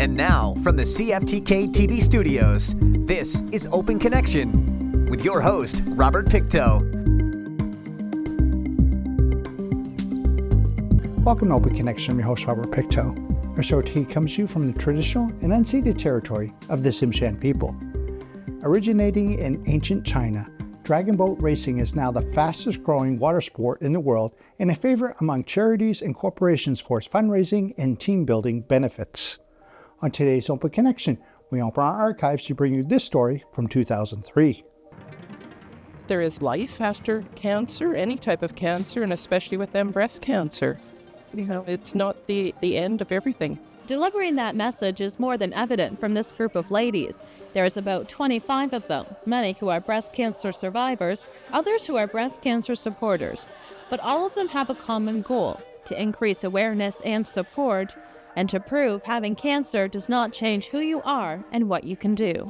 And now, from the CFTK-TV studios, this is Open Connection with your host, Robert Pictou. Welcome to Open Connection. I'm your host, Robert Pictou. Our show comes to you from the traditional and unceded territory of the Tsimshian people. Originating in ancient China, dragon boat racing is now the fastest growing water sport in the world and a favorite among charities and corporations for its fundraising and team building benefits. On today's Open Connection, we open our archives to bring you this story from 2003. There is life after cancer, any type of cancer, and especially with them breast cancer. You know, it's not the end of everything. Delivering that message is more than evident from this group of ladies. There is about 25 of them, many who are breast cancer survivors, others who are breast cancer supporters. But all of them have a common goal: to increase awareness and support, and to prove having cancer does not change who you are and what you can do.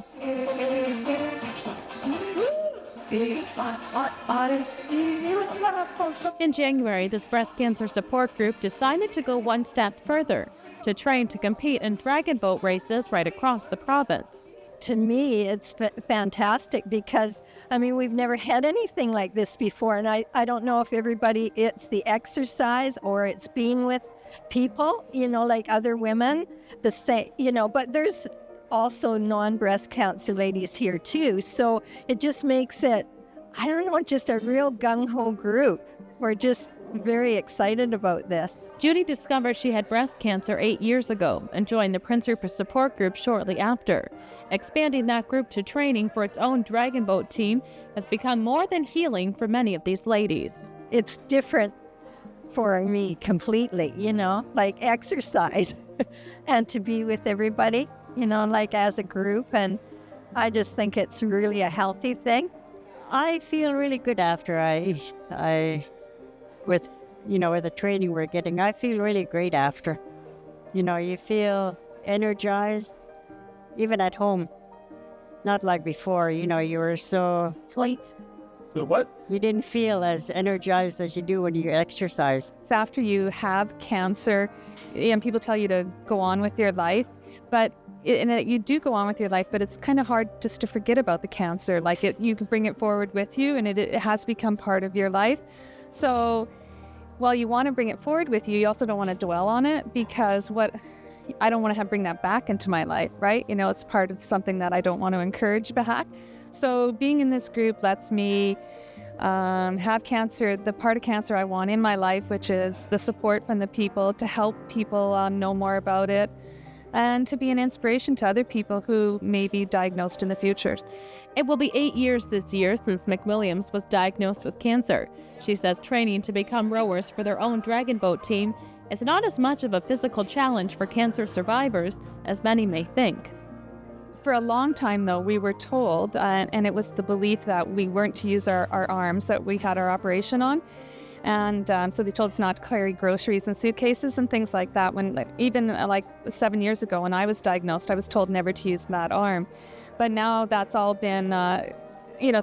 In January, this breast cancer support group decided to go one step further, to train to compete in dragon boat races right across the province. To me, it's fantastic because, we've never had anything like this before. And I don't know if it's the exercise or it's being with people, like other women, but there's also non-breast cancer ladies here too. So it just makes it, just a real gung-ho group. We're just very excited about this. Judy discovered she had breast cancer 8 years ago and joined the Prince Rupert support group shortly after. Expanding that group to training for its own dragon boat team has become more than healing for many of these ladies. It's different for me completely, like exercise and to be with everybody, like as a group. And I just think it's really a healthy thing. I feel really good after with the training we're getting. I feel really great after. You feel energized, even at home. Not like before, you were so sweet. What? You didn't feel as energized as you do when you exercise. After you have cancer, and people tell you to go on with your life, but you do go on with your life, but it's kind of hard just to forget about the cancer. You can bring it forward with you, and it has become part of your life. So while you want to bring it forward with you, you also don't want to dwell on it, because I don't want to bring that back into my life, right? It's part of something that I don't want to encourage back. So being in this group lets me have cancer, the part of cancer I want in my life, which is the support from the people, to help people know more about it, and to be an inspiration to other people who may be diagnosed in the future. It will be 8 years this year since McWilliams was diagnosed with cancer. She says training to become rowers for their own dragon boat team is not as much of a physical challenge for cancer survivors as many may think. For a long time, though, we were told, and it was the belief that we weren't to use our arms that we had our operation on. And so they told us not to carry groceries and suitcases and things like that. Even 7 years ago when I was diagnosed, I was told never to use that arm. But now that's all been,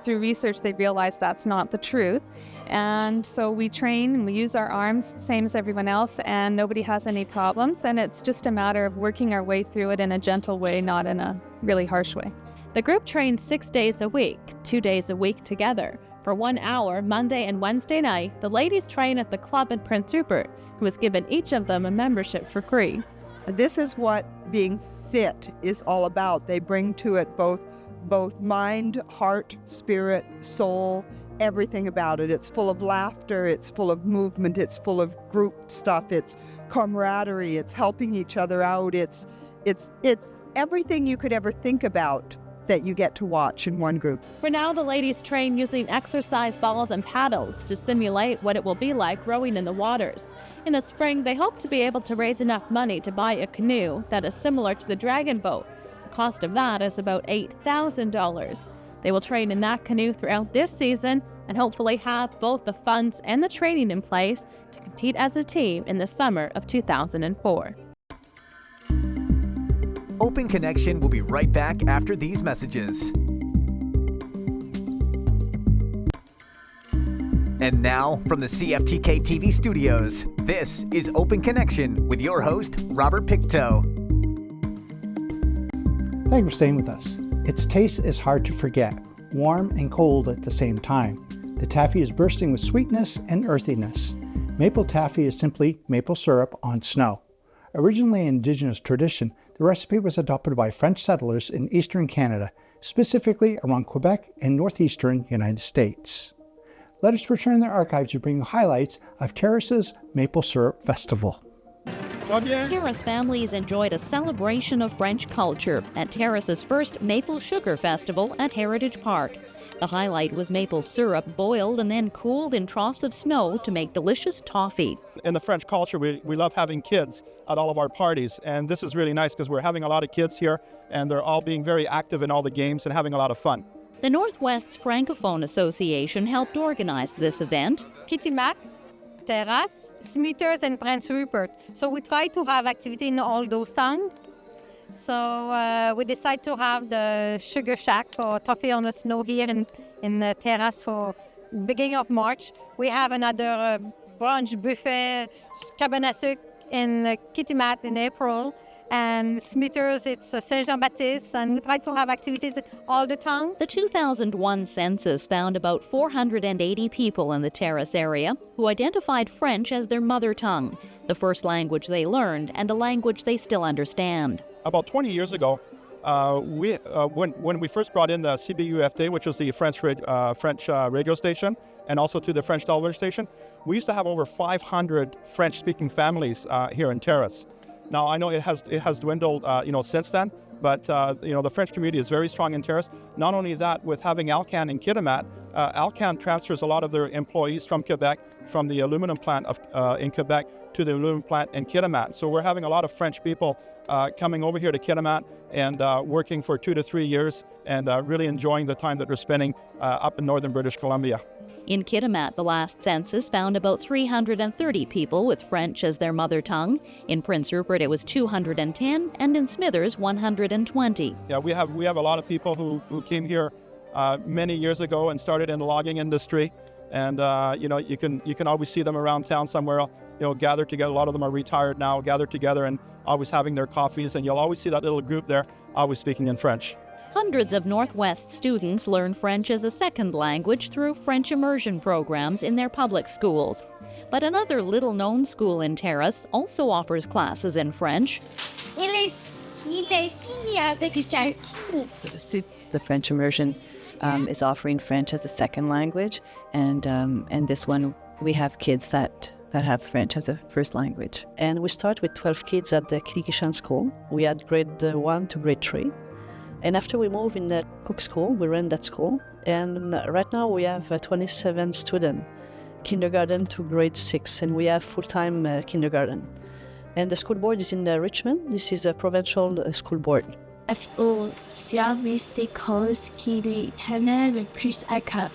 through research, they realized that's not the truth. And so we train and we use our arms, same as everyone else, and nobody has any problems. And it's just a matter of working our way through it in a gentle way, not in a really harsh way. The group trains 6 days a week, 2 days a week together. For 1 hour, Monday and Wednesday night, the ladies train at the club in Prince Rupert, who has given each of them a membership for free. This is what being fit is all about. They bring to it both mind, heart, spirit, soul, everything about it. It's full of laughter, it's full of movement, it's full of group stuff, it's camaraderie, it's helping each other out, it's everything you could ever think about that you get to watch in one group. For now, the ladies train using exercise balls and paddles to simulate what it will be like rowing in the waters. In the spring, they hope to be able to raise enough money to buy a canoe that is similar to the dragon boat. The cost of that is about $8,000. They will train in that canoe throughout this season and hopefully have both the funds and the training in place to compete as a team in the summer of 2004. Open Connection will be right back after these messages. And now, from the CFTK-TV studios, this is Open Connection with your host, Robert Pictou. Thank you for staying with us. Its taste is hard to forget, warm and cold at the same time. The taffy is bursting with sweetness and earthiness. Maple taffy is simply maple syrup on snow. Originally an indigenous tradition, the recipe was adopted by French settlers in eastern Canada, specifically around Quebec and northeastern United States. Let us return to the archives to bring you highlights of Terrace's Maple Syrup Festival. Terrace families enjoyed a celebration of French culture at Terrace's first Maple Sugar Festival at Heritage Park. The highlight was maple syrup boiled and then cooled in troughs of snow to make delicious toffee. In the French culture, we love having kids at all of our parties, and this is really nice because we're having a lot of kids here, and they're all being very active in all the games and having a lot of fun. The Northwest's Francophone Association helped organize this event. Kitimat, Terrace, Smithers, and Prince Rupert. So we try to have activity in all those towns. So we decide to have the Sugar Shack or Toffee on the Snow here in the Terrace for beginning of March. We have another brunch buffet, cabane à sucre in Kitimat in April. And Smithers, it's Saint Jean-Baptiste, and we try to have activities all the time. The 2001 census found about 480 people in the Terrace area who identified French as their mother tongue, the first language they learned and a language they still understand. About 20 years ago, when we first brought in the CBUFD, which was the French radio station, and also to the French television station, we used to have over 500 French-speaking families here in Terrace. Now, I know it has dwindled, since then, but, the French community is very strong in Terrace. Not only that, with having Alcan in Kitimat, Alcan transfers a lot of their employees from Quebec, from the aluminum plant in Quebec to the aluminum plant in Kitimat. So we're having a lot of French people coming over here to Kitimat and working for 2 to 3 years and really enjoying the time that they're spending up in northern British Columbia. In Kitimat, the last census found about 330 people with French as their mother tongue. In Prince Rupert, it was 210, and in Smithers, 120. Yeah, we have a lot of people who came here many years ago and started in the logging industry, and you can always see them around town somewhere. Gather together. A lot of them are retired now. Gather together and always having their coffees, and you'll always see that little group there, always speaking in French. Hundreds of Northwest students learn French as a second language through French immersion programs in their public schools. But another little-known school in Terrace also offers classes in French. The French immersion is offering French as a second language, and this one we have kids that have French as a first language. And we start with 12 kids at the Kirikishan school. We had grade 1 to grade 3. And after we move in the Cook school, we run that school. And right now we have 27 students, kindergarten to grade 6, and we have full-time kindergarten. And the school board is in Richmond. This is a provincial school board. Service des causes qui les tenaient le plus à cœur,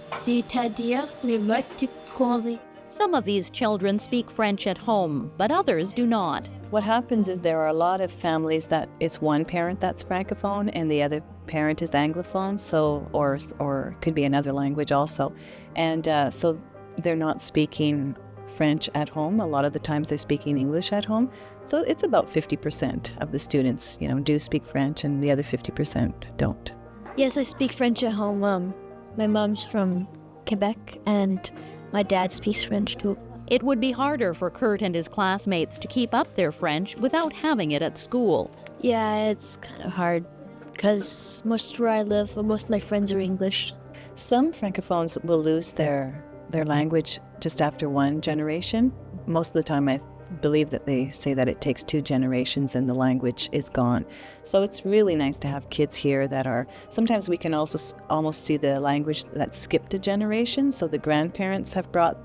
c'est-à-dire les mots pour les. Some of these children speak French at home, but others do not. What happens is there are a lot of families that it's one parent that's Francophone and the other parent is Anglophone, so or could be another language also. And so they're not speaking French at home. A lot of the times they're speaking English at home. So it's about 50% of the students, do speak French and the other 50% don't. Yes, I speak French at home. My mom's from Quebec and my dad speaks French too. It would be harder for Kurt and his classmates to keep up their French without having it at school. Yeah, it's kind of hard because most where I live, most of my friends are English. Some Francophones will lose their language just after one generation. Most of the time I believe that they say that it takes 2 generations and the language is gone. So it's really nice to have kids here that are, sometimes we can also almost see the language that skipped a generation. So the grandparents have brought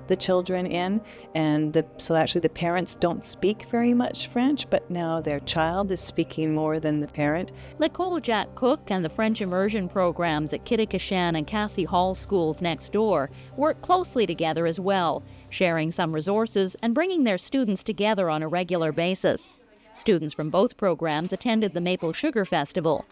the children in, and so actually the parents don't speak very much French, but now their child is speaking more than the parent. L'École Jack Cook and the French immersion programs at Kitikishan and Cassie Hall schools next door work closely together as well, sharing some resources and bringing their students together on a regular basis. Students from both programs attended the Maple Sugar Festival.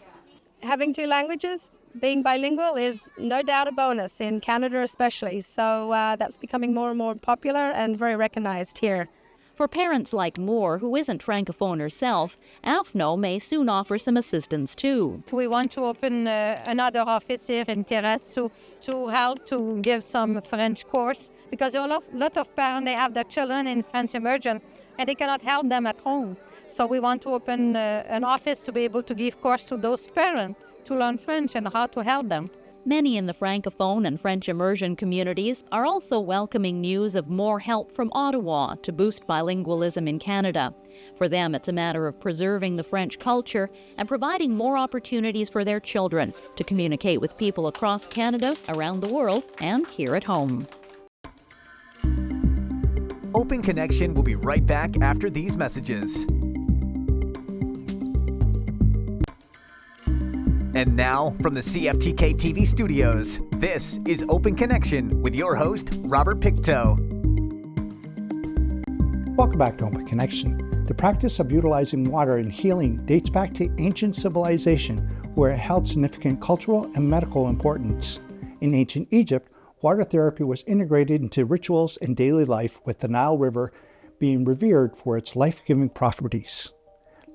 Having 2 languages, being bilingual is no doubt a bonus, in Canada especially. So that's becoming more and more popular and very recognized here. For parents like Moore, who isn't Francophone herself, AFNO may soon offer some assistance too. We want to open another office here in Terrace to help to give some French course, because a lot of parents, they have their children in French immersion and they cannot help them at home. So we want to open an office to be able to give course to those parents to learn French and how to help them. Many in the Francophone and French immersion communities are also welcoming news of more help from Ottawa to boost bilingualism in Canada. For them, it's a matter of preserving the French culture and providing more opportunities for their children to communicate with people across Canada, around the world, and here at home. Open Connection will be right back after these messages. And now, from the CFTK-TV studios, this is Open Connection with your host, Robert Pictou. Welcome back to Open Connection. The practice of utilizing water in healing dates back to ancient civilization, where it held significant cultural and medical importance. In ancient Egypt, water therapy was integrated into rituals and daily life, with the Nile River being revered for its life-giving properties.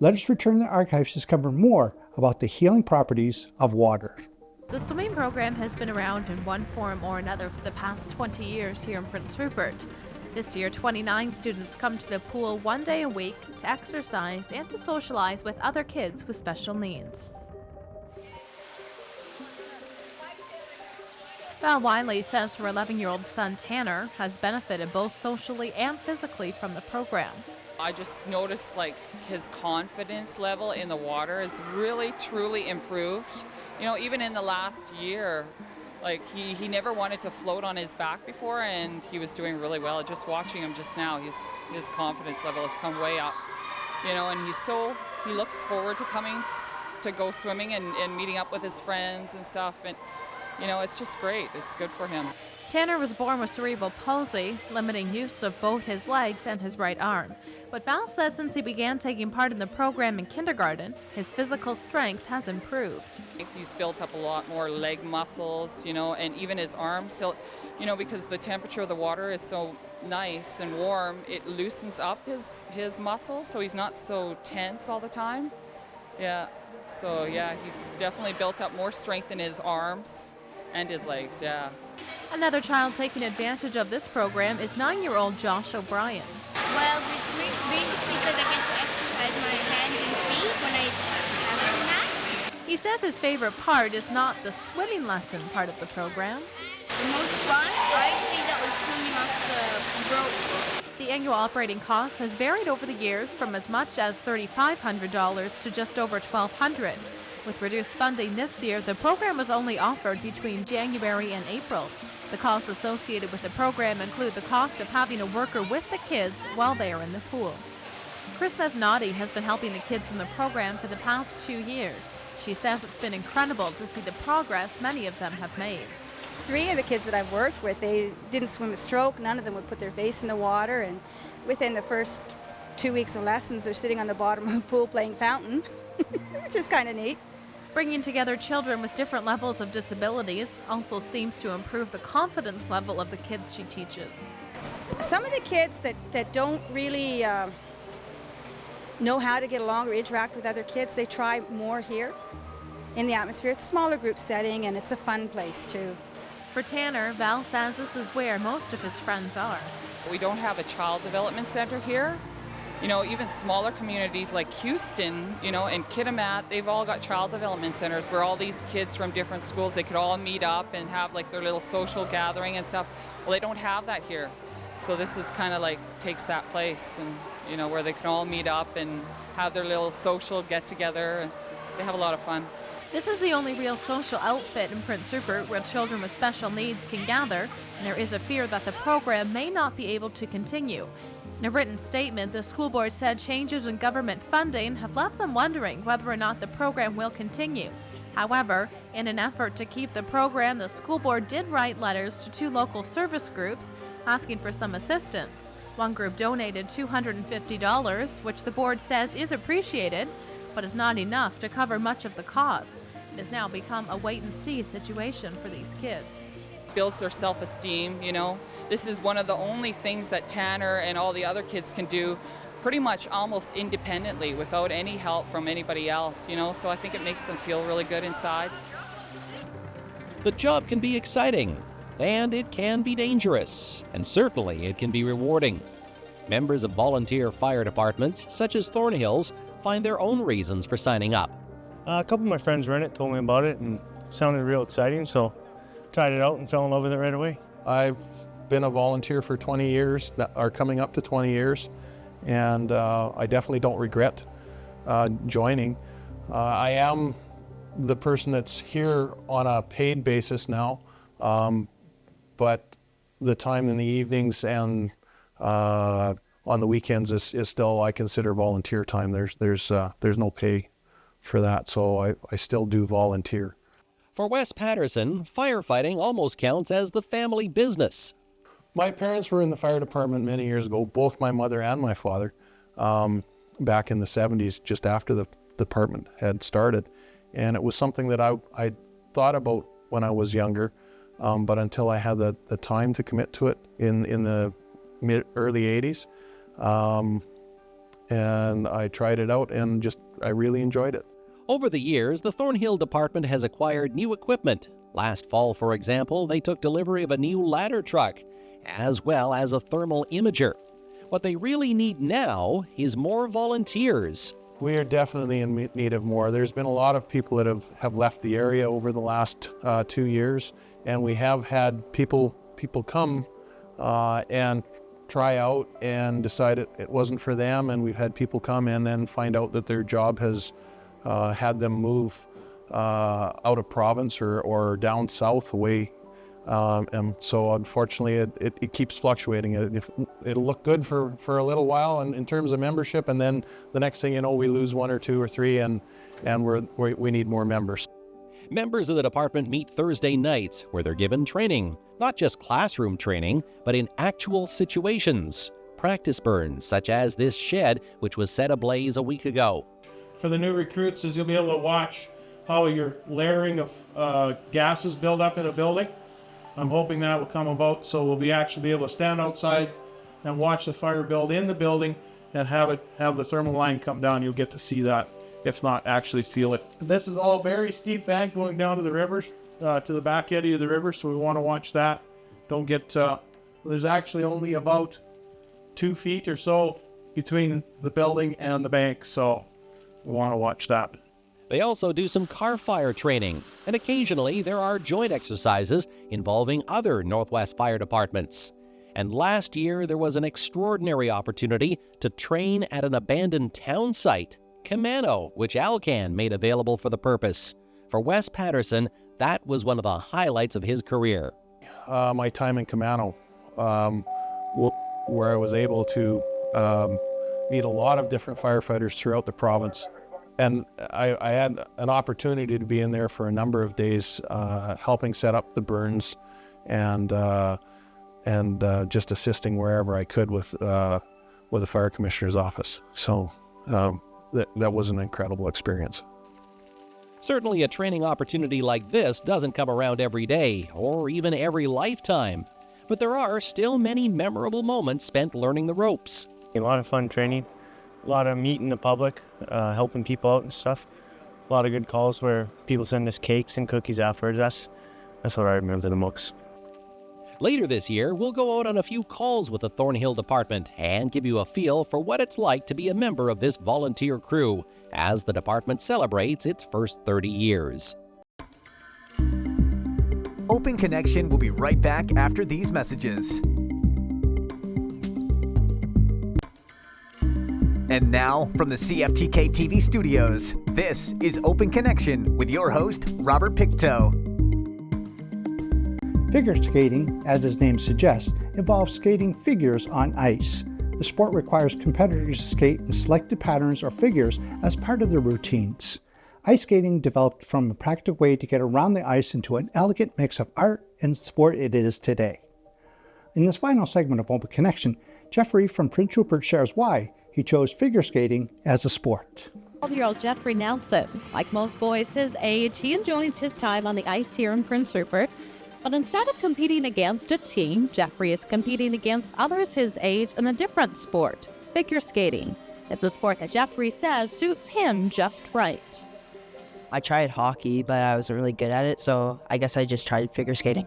Let us return to the archives to discover more about the healing properties of water. The swimming program has been around in one form or another for the past 20 years here in Prince Rupert. This year, 29 students come to the pool one day a week to exercise and to socialize with other kids with special needs. Val Wiley says her 11-year-old son Tanner has benefited both socially and physically from the program. I just noticed his confidence level in the water is really truly improved. You know, even in the last year, he never wanted to float on his back before, and he was doing really well. Just watching him just now, his confidence level has come way up. You know, and he looks forward to coming to go swimming and meeting up with his friends and stuff, and you know, it's just great. It's good for him. Tanner was born with cerebral palsy, limiting use of both his legs and his right arm. But Val says since he began taking part in the program in kindergarten, his physical strength has improved. He's built up a lot more leg muscles, you know, and even his arms. Because the temperature of the water is so nice and warm, it loosens up his muscles, so he's not so tense all the time. Yeah, so yeah, he's definitely built up more strength in his arms and his legs, yeah. Another child taking advantage of this program is 9-year-old Josh O'Brien. Well, basically because I get to exercise my hands and feet when I swim that. He says his favorite part is not the swimming lesson part of the program. The most fun, I'd say that was swimming off the rope. The annual operating cost has varied over the years from as much as $3,500 to just over $1,200. With reduced funding this year, the program was only offered between January and April. The costs associated with the program include the cost of having a worker with the kids while they are in the pool. Chris Mesnati has been helping the kids in the program for the past 2 years. She says it's been incredible to see the progress many of them have made. 3 of the kids that I've worked with, they didn't swim a stroke. None of them would put their face in the water, and within the first 2 weeks of lessons, they're sitting on the bottom of the pool playing fountain, which is kind of neat. Bringing together children with different levels of disabilities also seems to improve the confidence level of the kids she teaches. Some of the kids that don't really know how to get along or interact with other kids, they try more here in the atmosphere. It's a smaller group setting, and it's a fun place too. For Tanner, Val says this is where most of his friends are. We don't have a child development center here. You know, even smaller communities like Houston, you know, and Kitimat, they've all got child development centers where all these kids from different schools, they could all meet up and have their little social gathering and stuff. Well, they don't have that here. So this is kind of takes that place, and, you know, where they can all meet up and have their little social get together. They have a lot of fun. This is the only real social outfit in Prince Rupert where children with special needs can gather, and there is a fear that the program may not be able to continue. In a written statement, the school board said changes in government funding have left them wondering whether or not the program will continue. However, in an effort to keep the program, the school board did write letters to 2 local service groups asking for some assistance. One group donated $250, which the board says is appreciated, but is not enough to cover much of the cost. It has now become a wait-and-see situation for these kids. builds their self-esteem, you know. This is one of the only things that Tanner and all the other kids can do pretty much almost independently without any help from anybody else, you know. So I think it makes them feel really good inside. The job can be exciting, and it can be dangerous, and certainly it can be rewarding. Members of volunteer fire departments, such as Thornhills, find their own reasons for signing up. A couple of my friends ran it, told me about it, and it sounded real exciting, so tried it out and fell in love with it right away. I've been a volunteer for 20 years, or coming up to 20 years, and I definitely don't regret joining. I am the person that's here on a paid basis now, but the time in the evenings and on the weekends is still, I consider, volunteer time. There's no pay for that, so I still do volunteer. For Wes Patterson, firefighting almost counts as the family business. My parents were in the fire department many years ago, both my mother and my father, back in the 70s, just after the department had started. And it was something that I thought about when I was younger, but until I had the time to commit to it in the early 80s. And I tried it out and I really enjoyed it. Over the years, the Thornhill Department has acquired new equipment. Last fall, for example, they took delivery of a new ladder truck, as well as a thermal imager. What they really need now is more volunteers. We are definitely in need of more. There's been a lot of people that have left the area over the last 2 years, and we have had people come and try out and decide it wasn't for them, and we've had people come and then find out that their job has had them move out of province or down south away. And so unfortunately it keeps fluctuating. It'll look good for a little while in terms of membership, and then the next thing you know, we lose 1 or 2 or 3 and we need more members. Members of the department meet Thursday nights where they're given training, not just classroom training, but in actual situations. Practice burns, such as this shed, which was set ablaze a week ago. For the new recruits, is you'll be able to watch how your layering of gases build up in a building. I'm hoping that will come about, so we'll actually be able to stand outside and watch the fire build in the building and have the thermal line come down. You'll get to see that, if not actually feel it. This is all very steep bank going down to the river, to the back edge of the river, so we want to watch that. Don't get, there's actually only about 2 feet or so between the building and the bank, so we want to watch that. They also do some car fire training, and occasionally there are joint exercises involving other Northwest fire departments. And last year there was an extraordinary opportunity to train at an abandoned town site, Camano, which Alcan made available for the purpose. For Wes Patterson, that was one of the highlights of his career. My time in Camano, where I was able to meet a lot of different firefighters throughout the province. And I had an opportunity to be in there for a number of days, helping set up the burns and just assisting wherever I could with the fire commissioner's office. So that was an incredible experience. Certainly a training opportunity like this doesn't come around every day or even every lifetime, but there are still many memorable moments spent learning the ropes. A lot of fun training. A lot of meeting the public, helping people out and stuff. A lot of good calls where people send us cakes and cookies afterwards. That's what I remember the most. Later this year, we'll go out on a few calls with the Thornhill Department and give you a feel for what it's like to be a member of this volunteer crew as the department celebrates its first 30 years. Open Connection will be right back after these messages. And now, from the CFTK-TV studios, this is Open Connection with your host, Robert Pictou. Figure skating, as its name suggests, involves skating figures on ice. The sport requires competitors to skate in selected patterns or figures as part of their routines. Ice skating developed from a practical way to get around the ice into an elegant mix of art and sport it is today. In this final segment of Open Connection, Jeffrey from Prince Rupert shares why he chose figure skating as a sport. 12-year-old Jeffrey Nelson. Like most boys his age, he enjoys his time on the ice here in Prince Rupert. But instead of competing against a team, Jeffrey is competing against others his age in a different sport, figure skating. It's a sport that Jeffrey says suits him just right. I tried hockey, but I wasn't really good at it, so I guess I just tried figure skating.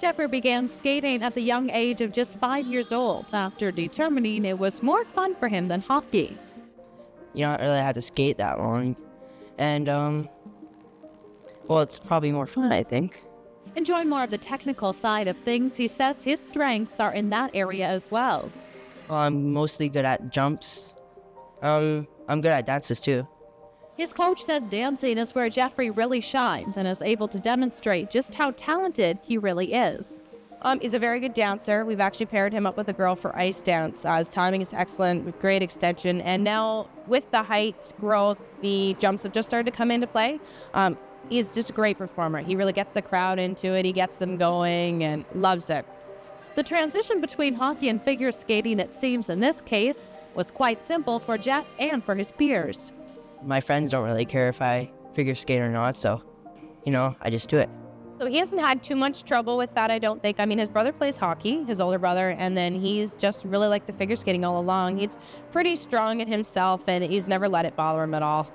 Jeffrey began skating at the young age of just 5 years old, after determining it was more fun for him than hockey. You don't really have to skate that long, and, well, it's probably more fun, I think. Enjoying more of the technical side of things, he says his strengths are in that area as well. Well, I'm mostly good at jumps. I'm good at dances, too. His coach says dancing is where Jeffrey really shines and is able to demonstrate just how talented he really is. He's a very good dancer. We've actually paired him up with a girl for ice dance. His timing is excellent, with great extension. And now, with the height growth, the jumps have just started to come into play. He's just a great performer. He really gets the crowd into it. He gets them going and loves it. The transition between hockey and figure skating, it seems in this case, was quite simple for Jeff and for his peers. My friends don't really care if I figure skate or not, so, I just do it. So he hasn't had too much trouble with that, I don't think. I mean, his brother plays hockey, his older brother, and then he's just really liked the figure skating all along. He's pretty strong in himself, and he's never let it bother him at all.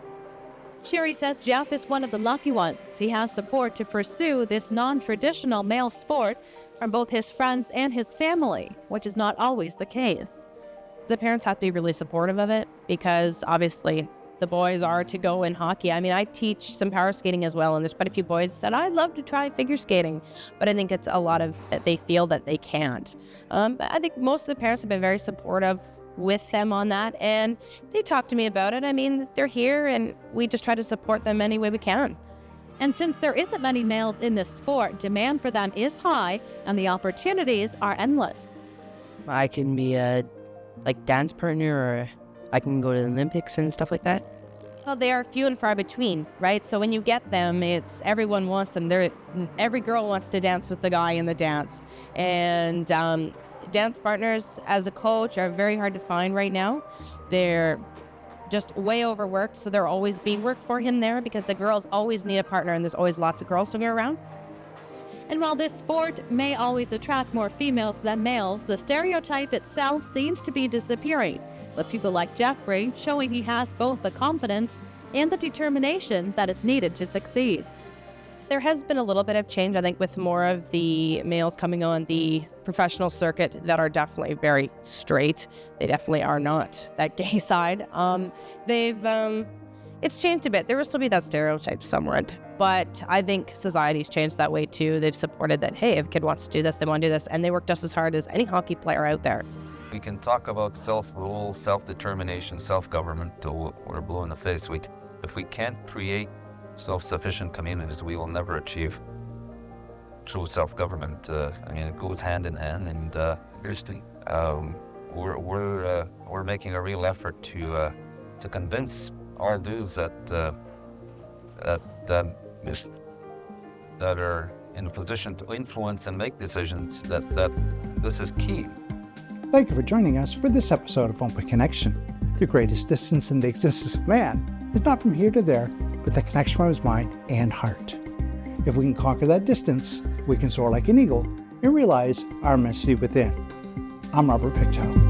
Sherry says Jeff is one of the lucky ones. He has support to pursue this non-traditional male sport from both his friends and his family, which is not always the case. The parents have to be really supportive of it because obviously the boys are to go in hockey. I mean, I teach some power skating as well, and there's quite a few boys that I'd love to try figure skating, but I think it's a lot of that they feel that they can't. But I think most of the parents have been very supportive with them on that, and they talk to me about it. I mean, they're here, and we just try to support them any way we can. And since there isn't many males in this sport, demand for them is high, and the opportunities are endless. I can be a dance partner, or I can go to the Olympics and stuff like that. Well, they are few and far between, right? So when you get them, it's everyone wants them. Every girl wants to dance with the guy in the dance. And dance partners, as a coach, are very hard to find right now. They're just way overworked, so they're always being worked for him there because the girls always need a partner, and there's always lots of girls to go around. And while this sport may always attract more females than males, the stereotype itself seems to be disappearing, with people like Jeffrey showing he has both the confidence and the determination that is needed to succeed. There has been a little bit of change, I think, with more of the males coming on the professional circuit that are definitely very straight. They definitely are not that gay side. It's changed a bit. There will still be that stereotype somewhat, but I think society's changed that way too. They've supported that, hey, if a kid wants to do this, they want to do this, and they work just as hard as any hockey player out there. We can talk about self-rule, self-determination, self-government till we're blue in the face. If we can't create self-sufficient communities, we will never achieve true self-government. It goes hand in hand, and we're making a real effort to convince our dudes that are in a position to influence and make decisions that this is key. Thank you for joining us for this episode of Open Connection. The greatest distance in the existence of man is not from here to there, but the connection from his mind and heart. If we can conquer that distance, we can soar like an eagle and realize our immensity within. I'm Robert Pictou.